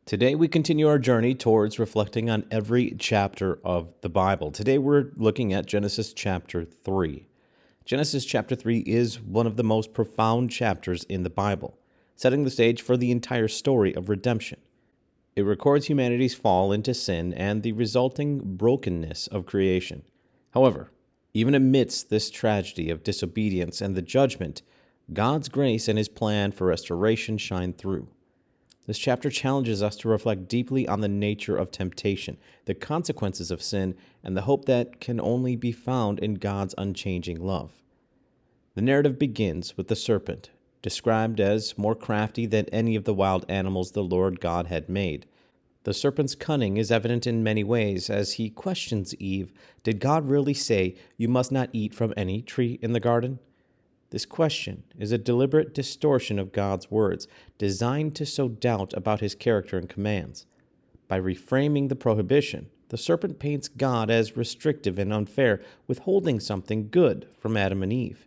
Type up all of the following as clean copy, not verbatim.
Today we continue our journey towards reflecting on every chapter of the Bible. Today we're looking at Genesis chapter 3. Genesis chapter 3 is one of the most profound chapters in the Bible, setting the stage for the entire story of redemption. It records humanity's fall into sin and the resulting brokenness of creation. However, even amidst this tragedy of disobedience and the judgment, God's grace and His plan for restoration shine through. This chapter challenges us to reflect deeply on the nature of temptation, the consequences of sin, and the hope that can only be found in God's unchanging love. The narrative begins with the serpent, described as more crafty than any of the wild animals the Lord God had made. The serpent's cunning is evident in many ways as he questions Eve, "Did God really say, 'You must not eat from any tree in the garden'?" This question is a deliberate distortion of God's words, designed to sow doubt about His character and commands. By reframing the prohibition, the serpent paints God as restrictive and unfair, withholding something good from Adam and Eve.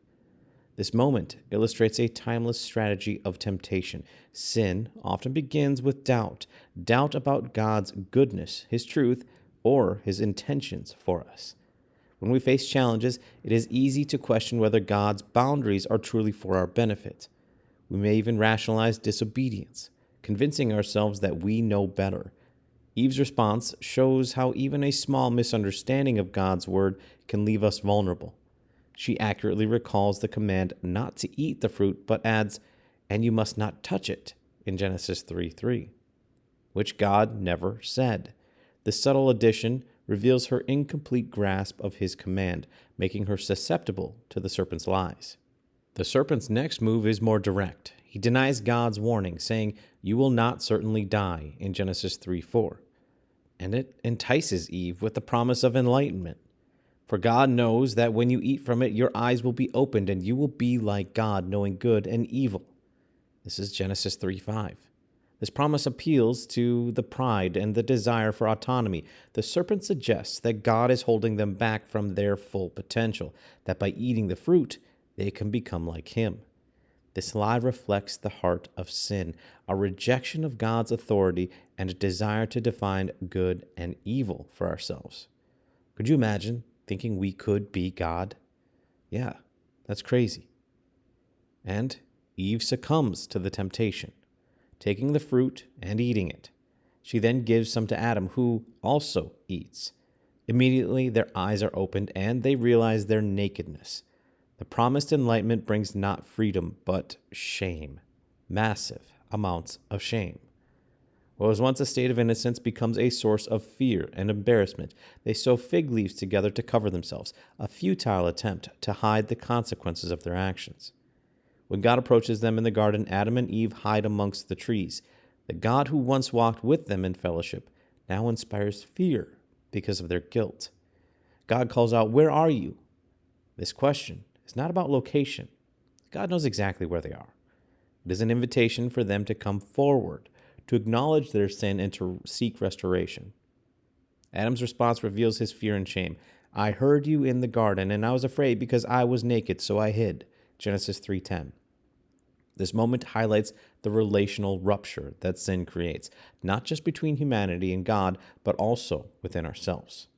This moment illustrates a timeless strategy of temptation. Sin often begins with doubt about God's goodness, His truth, or His intentions for us. When we face challenges, it is easy to question whether God's boundaries are truly for our benefit. We may even rationalize disobedience, convincing ourselves that we know better. Eve's response shows how even a small misunderstanding of God's word can leave us vulnerable. She accurately recalls the command not to eat the fruit, but adds, "And you must not touch it," in Genesis 3:3, which God never said. The subtle addition reveals her incomplete grasp of His command, making her susceptible to the serpent's lies. The serpent's next move is more direct. He denies God's warning, saying, "You will not certainly die," in Genesis 3:4. And it entices Eve with the promise of enlightenment. For God knows that when you eat from it, your eyes will be opened and you will be like God, knowing good and evil. This is Genesis 3:5. This promise appeals to the pride and the desire for autonomy. The serpent suggests that God is holding them back from their full potential, that by eating the fruit, they can become like Him. This lie reflects the heart of sin, a rejection of God's authority and a desire to define good and evil for ourselves. Could you imagine thinking we could be God? Yeah, that's crazy. And Eve succumbs to the temptation, taking the fruit and eating it. She then gives some to Adam, who also eats. Immediately, their eyes are opened and they realize their nakedness. The promised enlightenment brings not freedom, but shame. Massive amounts of shame. What was once a state of innocence becomes a source of fear and embarrassment. They sew fig leaves together to cover themselves, a futile attempt to hide the consequences of their actions. When God approaches them in the garden, Adam and Eve hide amongst the trees. The God who once walked with them in fellowship now inspires fear because of their guilt. God calls out, "Where are you?" This question is not about location. God knows exactly where they are. It is an invitation for them to come forward, to acknowledge their sin and to seek restoration. Adam's response reveals his fear and shame. "I heard you in the garden, and I was afraid because I was naked, so I hid." Genesis 3:10. This moment highlights the relational rupture that sin creates, not just between humanity and God, but also within ourselves.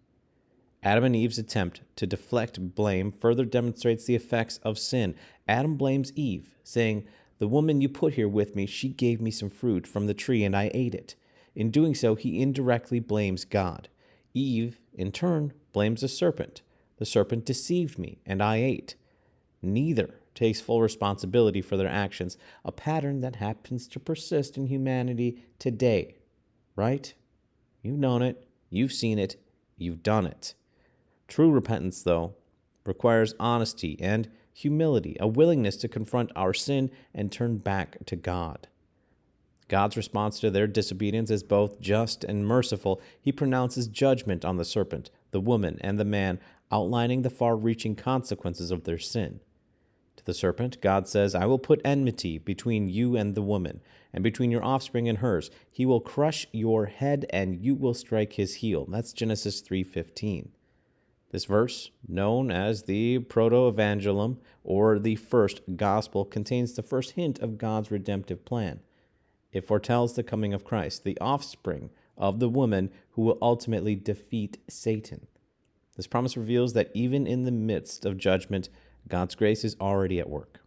Adam and Eve's attempt to deflect blame further demonstrates the effects of sin. Adam blames Eve, saying, "The woman you put here with me, she gave me some fruit from the tree and I ate it." In doing so, he indirectly blames God. Eve, in turn, blames the serpent. "The serpent deceived me and I ate." Neither takes full responsibility for their actions, a pattern that happens to persist in humanity today. Right? You've known it, you've seen it, you've done it. True repentance, though, requires honesty and humility, a willingness to confront our sin and turn back to God. God's response to their disobedience is both just and merciful. He pronounces judgment on the serpent, the woman, and the man, outlining the far-reaching consequences of their sin. To the serpent, God says, "I will put enmity between you and the woman, and between your offspring and hers. He will crush your head, and you will strike his heel." That's Genesis 3:15. This verse, known as the proto-evangelium, or the first gospel, contains the first hint of God's redemptive plan. It foretells the coming of Christ, the offspring of the woman who will ultimately defeat Satan. This promise reveals that even in the midst of judgment, God's grace is already at work.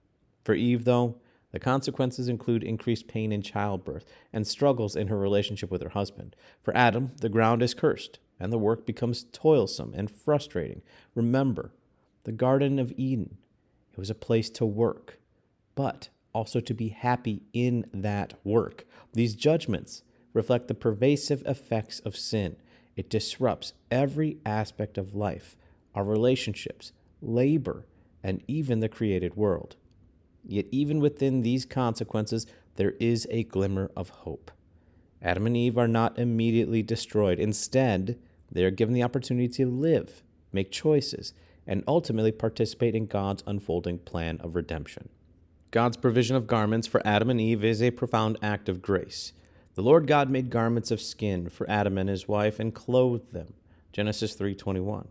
For Eve, though, the consequences include increased pain in childbirth and struggles in her relationship with her husband. For Adam, the ground is cursed, and the work becomes toilsome and frustrating. Remember, the Garden of Eden, it was a place to work, but also to be happy in that work. These judgments reflect the pervasive effects of sin. It disrupts every aspect of life, our relationships, labor, and even the created world. Yet even within these consequences, there is a glimmer of hope. Adam and Eve are not immediately destroyed. Instead, they are given the opportunity to live, make choices, and ultimately participate in God's unfolding plan of redemption. God's provision of garments for Adam and Eve is a profound act of grace. The Lord God made garments of skin for Adam and his wife and clothed them. Genesis 3:21.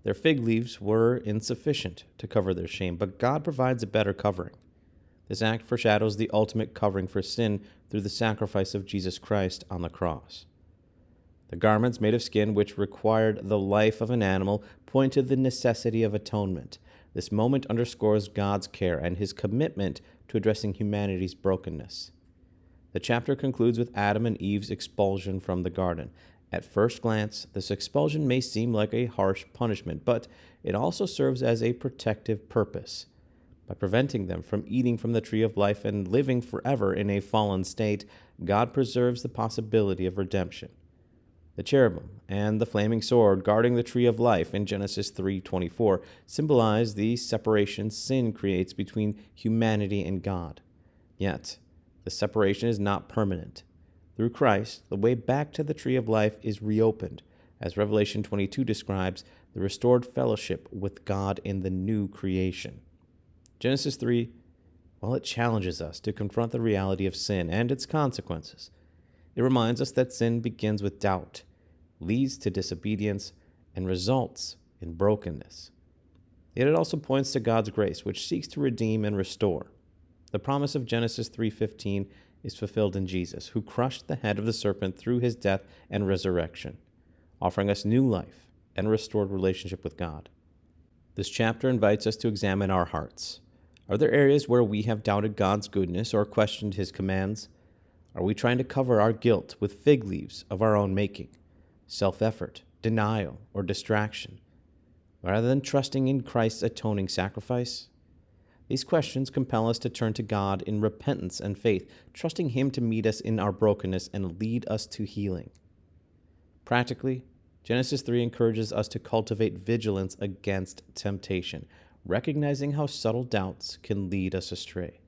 Their fig leaves were insufficient to cover their shame, but God provides a better covering. This act foreshadows the ultimate covering for sin through the sacrifice of Jesus Christ on the cross. The garments made of skin, which required the life of an animal, point to the necessity of atonement. This moment underscores God's care and his commitment to addressing humanity's brokenness. The chapter concludes with Adam and Eve's expulsion from the garden. At first glance, this expulsion may seem like a harsh punishment, but it also serves as a protective purpose. By preventing them from eating from the tree of life and living forever in a fallen state, God preserves the possibility of redemption. The cherubim and the flaming sword guarding the tree of life in Genesis 3:24 symbolize the separation sin creates between humanity and God. Yet, the separation is not permanent. Through Christ, the way back to the tree of life is reopened, as Revelation 22 describes the restored fellowship with God in the new creation. Genesis 3, while it challenges us to confront the reality of sin and its consequences, it reminds us that sin begins with doubt, leads to disobedience, and results in brokenness. Yet it also points to God's grace, which seeks to redeem and restore. The promise of Genesis 3:15 is fulfilled in Jesus, who crushed the head of the serpent through his death and resurrection, offering us new life and restored relationship with God. This chapter invites us to examine our hearts. Are there areas where we have doubted God's goodness or questioned his commands? Are we trying to cover our guilt with fig leaves of our own making, self-effort, denial, or distraction, rather than trusting in Christ's atoning sacrifice? These questions compel us to turn to God in repentance and faith, trusting him to meet us in our brokenness and lead us to healing. Practically, Genesis 3 encourages us to cultivate vigilance against temptation, recognizing how subtle doubts can lead us astray.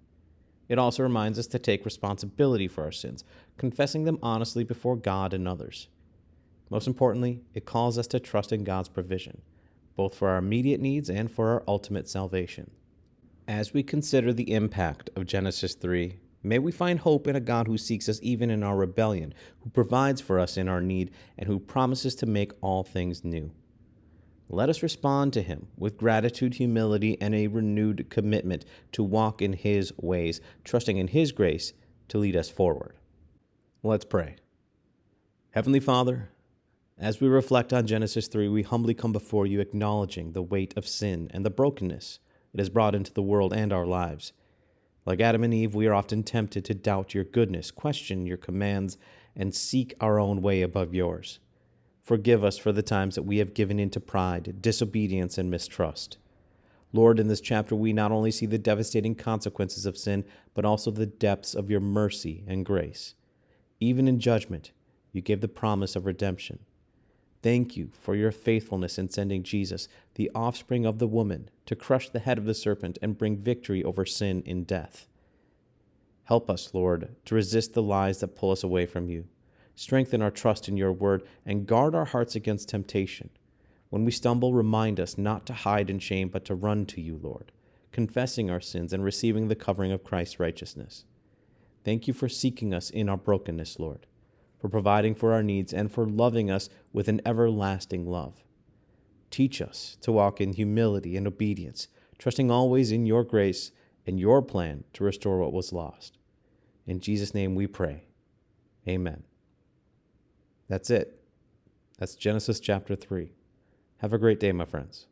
It also reminds us to take responsibility for our sins, confessing them honestly before God and others. Most importantly, it calls us to trust in God's provision, both for our immediate needs and for our ultimate salvation. As we consider the impact of Genesis 3, may we find hope in a God who seeks us even in our rebellion, who provides for us in our need, and who promises to make all things new. Let us respond to him with gratitude, humility, and a renewed commitment to walk in his ways, trusting in his grace to lead us forward. Let's pray. Heavenly Father, as we reflect on Genesis 3, we humbly come before you acknowledging the weight of sin and the brokenness it has brought into the world and our lives. Like Adam and Eve, we are often tempted to doubt your goodness, question your commands, and seek our own way above yours. Forgive us for the times that we have given in to pride, disobedience, and mistrust. Lord, in this chapter, we not only see the devastating consequences of sin, but also the depths of your mercy and grace. Even in judgment, you gave the promise of redemption. Thank you for your faithfulness in sending Jesus, the offspring of the woman, to crush the head of the serpent and bring victory over sin in death. Help us, Lord, to resist the lies that pull us away from you. Strengthen our trust in your word and guard our hearts against temptation. When we stumble, remind us not to hide in shame, but to run to you, Lord, confessing our sins and receiving the covering of Christ's righteousness. Thank you for seeking us in our brokenness, Lord, for providing for our needs, and for loving us with an everlasting love. Teach us to walk in humility and obedience, trusting always in your grace and your plan to restore what was lost. In Jesus' name we pray. Amen. That's it. That's Genesis chapter 3. Have a great day, my friends.